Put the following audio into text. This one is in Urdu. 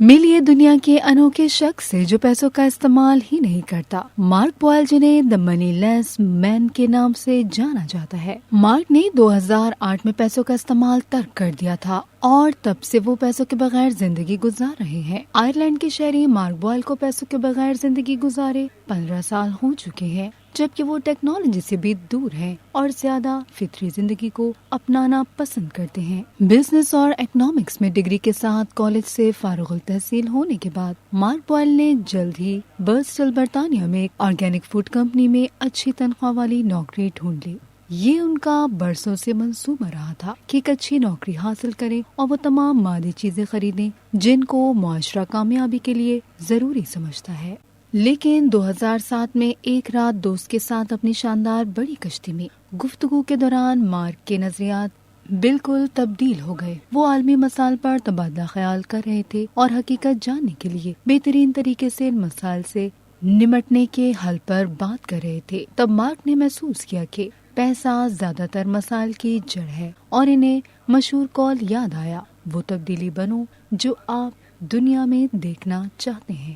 ملیے دنیا کے انوکھے شخص سے جو پیسوں کا استعمال ہی نہیں کرتا، مارک بوائل، جنہیں دی منی لیس مین کے نام سے جانا جاتا ہے۔ مارک نے 2008 میں پیسوں کا استعمال ترک کر دیا تھا اور تب سے وہ پیسوں کے بغیر زندگی گزار رہے ہیں۔ آئرلینڈ کے شہری مارک بوائل کو پیسوں کے بغیر زندگی گزارے 15 سال ہو چکے ہیں، جبکہ وہ ٹیکنالوجی سے بھی دور ہیں اور زیادہ فطری زندگی کو اپنانا پسند کرتے ہیں۔ بزنس اور اکنامکس میں ڈگری کے ساتھ کالج سے فارغ التحصیل ہونے کے بعد مارک بوائل نے جلد ہی برسٹل، برطانیہ میں ایک آرگینک فوڈ کمپنی میں اچھی تنخواہ والی نوکری ڈھونڈ لی۔ یہ ان کا برسوں سے منصوبہ رہا تھا کہ ایک اچھی نوکری حاصل کریں اور وہ تمام مادی چیزیں خریدیں جن کو معاشرہ کامیابی کے لیے ضروری سمجھتا ہے۔ لیکن 2007 میں ایک رات دوست کے ساتھ اپنی شاندار بڑی کشتی میں گفتگو کے دوران مارک کے نظریات بالکل تبدیل ہو گئے۔ وہ عالمی مسائل پر تبادلہ خیال کر رہے تھے اور حقیقت جاننے کے لیے بہترین طریقے سے ان مسائل سے نمٹنے کے حل پر بات کر رہے تھے۔ تب مارک نے محسوس کیا کہ پیسہ زیادہ تر مسائل کی جڑ ہے اور انہیں مشہور قول یاد آیا، وہ تبدیلی بنو جو آپ دنیا میں دیکھنا چاہتے ہیں۔